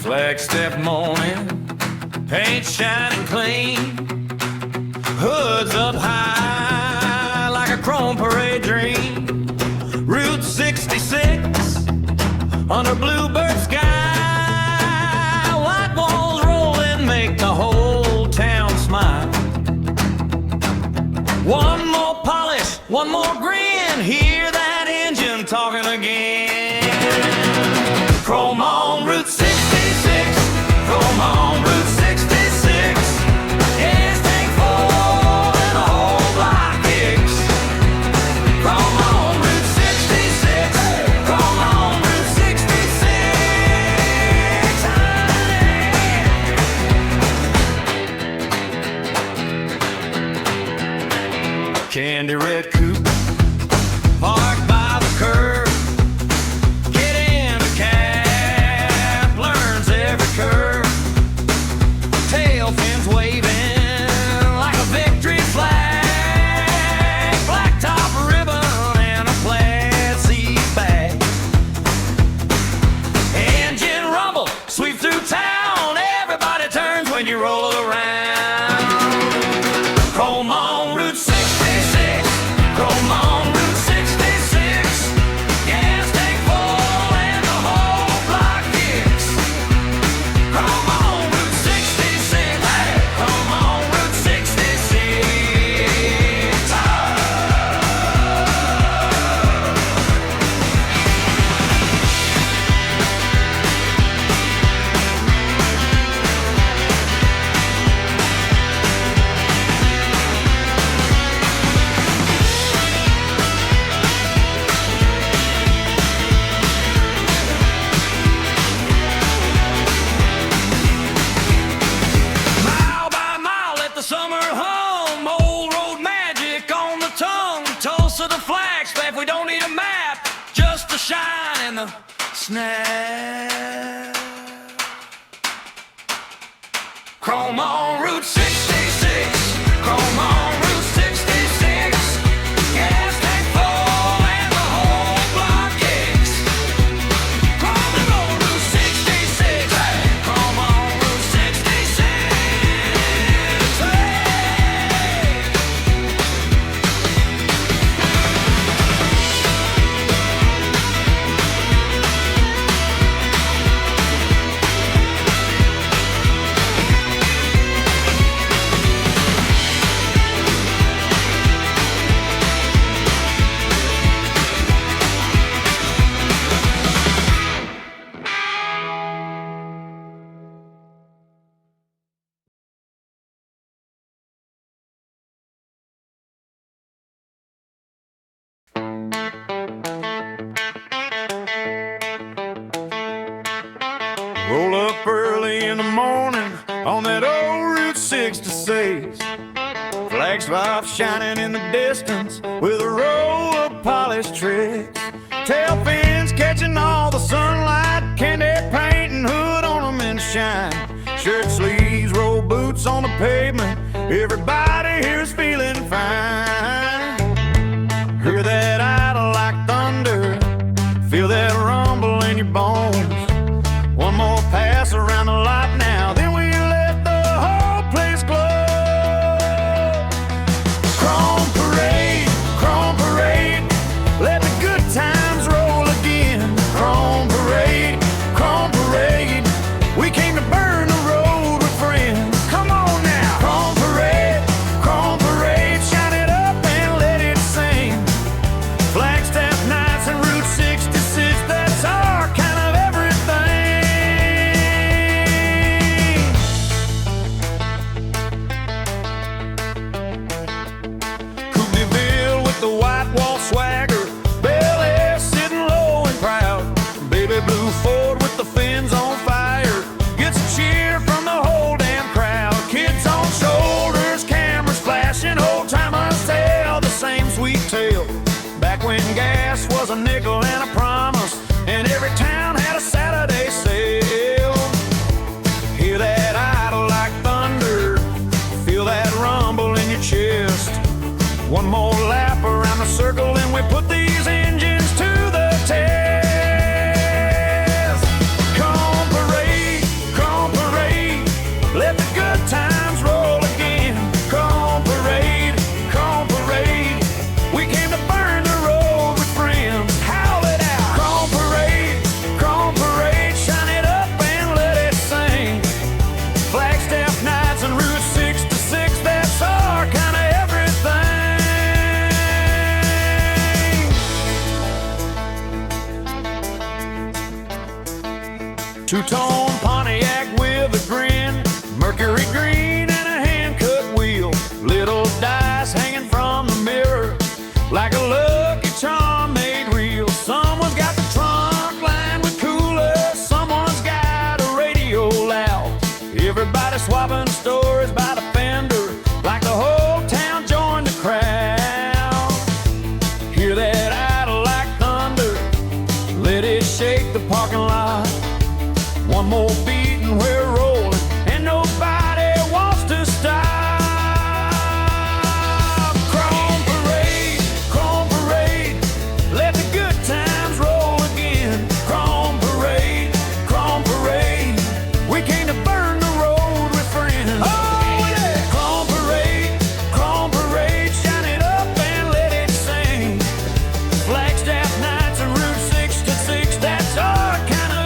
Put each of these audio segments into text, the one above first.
Flagstaff morning, paint shining clean, hoods up high like a chrome parade dream. Route 66 under bluebird sky, white walls rolling make the whole town smile. One more polish, one more grin, hear that engine talking again. Chrome on Route 66, chrome on Route 66. Yes, take four and the whole block kicks. Chrome on Route 66, chrome on Route 66. Candy red coupe parked by the curb. Tail fins waving like a victory flag, blacktop ribbon and a plaid seat bag. Engine rumble, sweep through town, everybody turns when you roll it around. Chrome on Route 66, chrome on Route 66. Gas tank full and the whole block kicks. Chrome on Route 66, chrome on Route 66. Mile by mile at the summer home, old road magic on the tongue. Tulsa to Flagstaff, we don't need a map, just a shine and the snap. Chrome on Route 66, chrome on Route 66. Gas tank full and the whole block kicks. Chrome on Route 66, chrome on Route 66. Roll up early in the morning on that old Route 66. Flagstaff shining in the distance with a row of polished tricks. Tail fins catching all the sunlight, candy paint and hood ornaments shine. Shirt sleeves, roll boots on the pavement, everybody here is feeling fine. Hear that idle like thunder, feel that rumble in your bones. One more pass around the lot now, then we let the whole place glow. Chrome parade, let the good times roll again. Chrome parade, we came to burn the road with friends. Come on now. Chrome parade, shine it up and let it sing. Flagstaff nights and Route 66, that's our kind of everything. Coopneyville with the white wall swagger, Bel Air sitting low and proud. Baby blue Ford with the fins on fire gets a cheer from the whole damn crowd. Kids on shoulders, cameras flashing, old timers tell the same sweet tale. Back when gas was a nickel and a promise, and every town had a Saturday sale. Hear that idle like thunder, feel that rumble in your chest. One more lap around the circle and we put these engines to the test. Chrome parade, Two-tone Pontiac with a grin, Mercury green and a hand-cut wheel. Little dice hanging from the mirror, like a lucky charm made real. Someone's got the trunk lined with coolers, someone's got a radio loud. Everybody swapping stories by the fender, like the whole town joined the crowd. Hear that idle like thunder, let it shake the parking lot. One more beat and we're rolling, and nobody wants to stop. Chrome parade, let the good times roll again. Chrome parade, we came to burn the road with friends. Oh yeah! Chrome parade, shine it up and let it sing. Flagstaff nights and Route 66, that's our kind of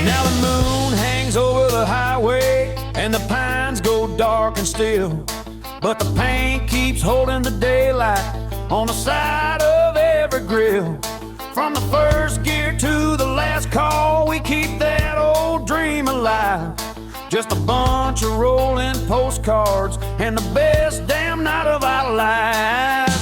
now the moon hangs over the highway and the pines go dark and still, but the paint keeps holding the daylight on the side of every grill. From the first gear to the last call, we keep that old dream alive. Just a bunch of rolling postcards and the best damn night of our lives.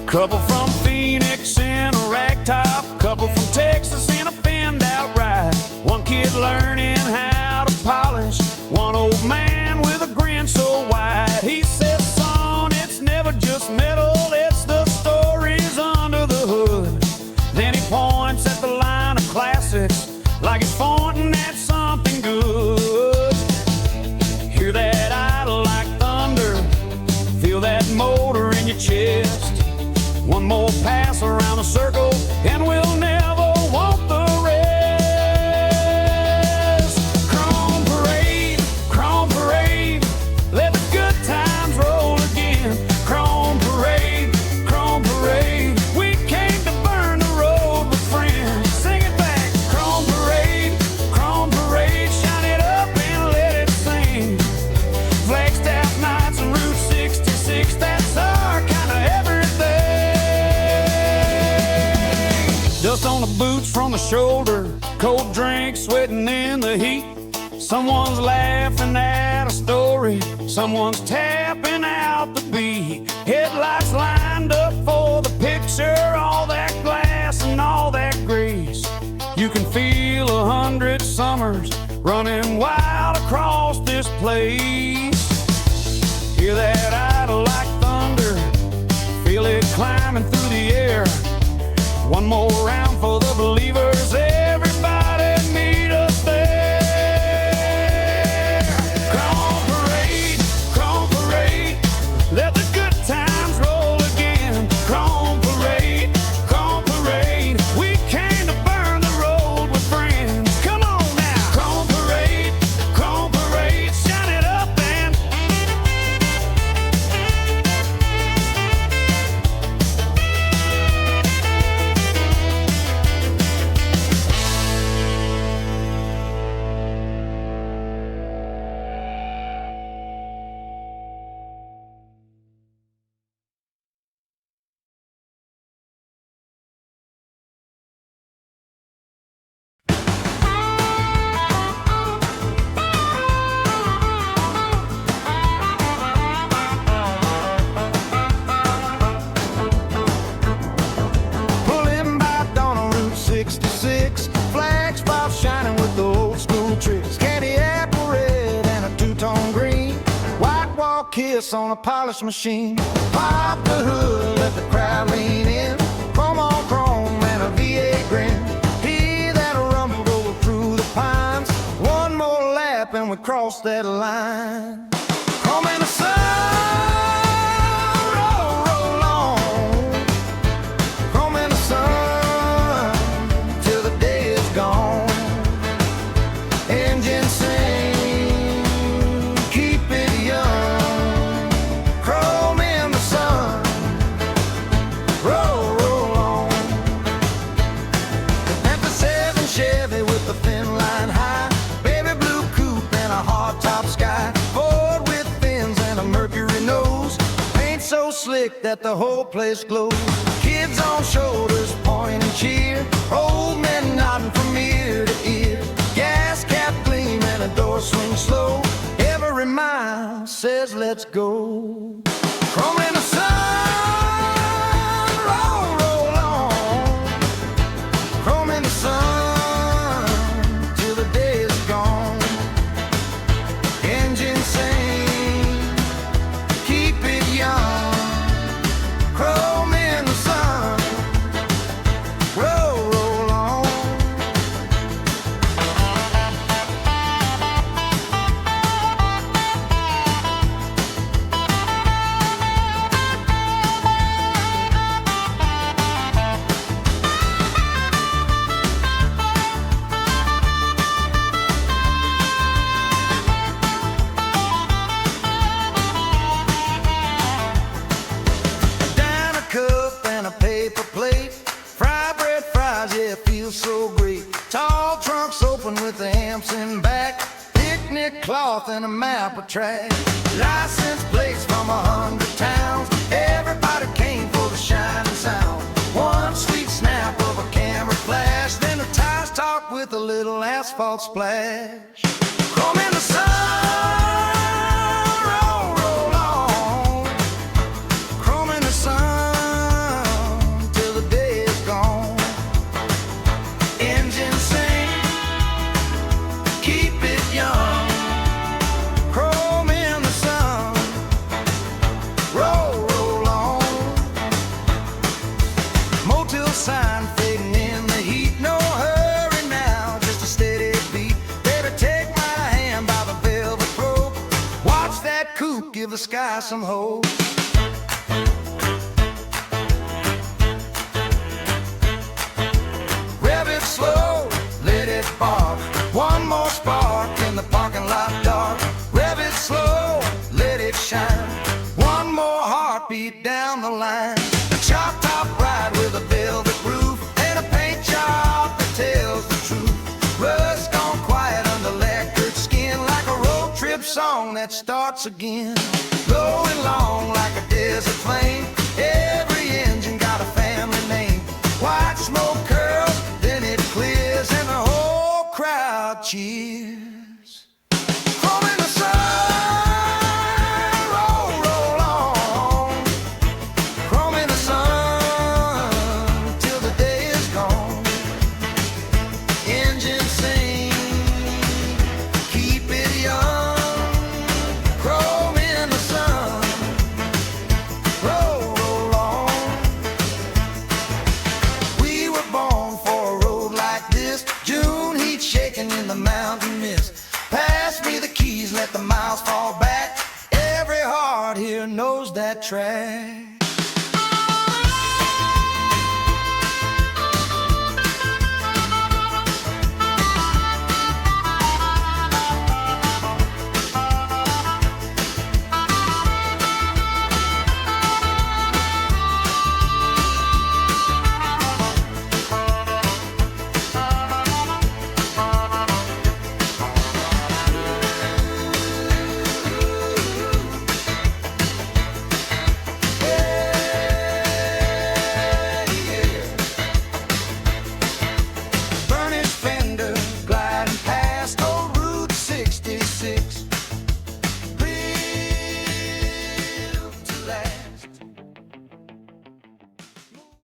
Couple from Phoenix in a ragtop, couple from Texas in a finned out ride. One kid learning how to polish, one old man with a grin so wide. He says, son, it's never just metal, it's the stories under the hood. Then he points at the line of classics like he's pointing at something good. Hear that idle like thunder, feel that motor in your chest. One more pass around the circle and we'll never want the rest. Chrome parade, let the good times roll again. Chrome parade, we came to burn the road with friends. Sing it back. Chrome parade, shine it up and let it sing. Flagstaff nights and Route 66, that's our kind of everything. Dust on the boots from the shoulder, cold drink sweating in the heat. Someone's laughing at a story, someone's tapping out the beat. Headlights lined up for the picture, all that glass and all that grease. You can feel 100 summers running wild across this place. Hear that idle like thunder, feel it climbing through the air. One more round for the believers, everybody meet us there. Chrome parade, let the good times roll again. Chrome parade, we came to burn the road with friends. Come on now. Chrome parade, shine it up and pulling by dawn on Route 66. Flagstaff shining with the old school tricks. Candy apple red and a two-tone green. White wall kiss on a polished machine. Pop the hood, let the crowd lean in. Chrome on chrome and a V8 grin. Hear that rumble go through the pines. One more lap and we cross that line. Chrome in the sun, roll on. Chrome in the sun till the day is gone. click that the whole place glows. Kids on shoulders point and cheer, old men nodding from ear to ear. Gas cap gleam and a door swing slow. Every mile says let's go. Chrome in the sun, roll, roll on. Chrome in the sun till the day is gone. Engine sing, keep it young. Chrome in the sun, roll, roll on. So great. Tall trunks open with the amps in back. Picnic cloth and a map of track. License plates from 100 towns. Everybody came for the shining sound. One sweet snap of a camera flash, then a tires talk with a little asphalt splash. Chrome in the sun, roll, roll on. Chrome in the sun. Sign fading in the heat, no hurry now, just a steady beat. Baby, take my hand by the velvet rope. Watch that coupe give the sky some hope. Rev it slow, let it bark. One more spark in the parking lot dark. Rev it slow, let it shine. One more heartbeat down the line. The chop top ride with a velvet roof and a paint job that tells the truth. Rust gone quiet under lacquered skin, like a road trip song that starts again. Going long like a desert flame. Every engine got a family name. White smoke curls, then it clears, and the whole crowd cheers. Chrome in the sun. In the mountain mist, pass me the keys, let the miles fall back. Every heart here knows that track.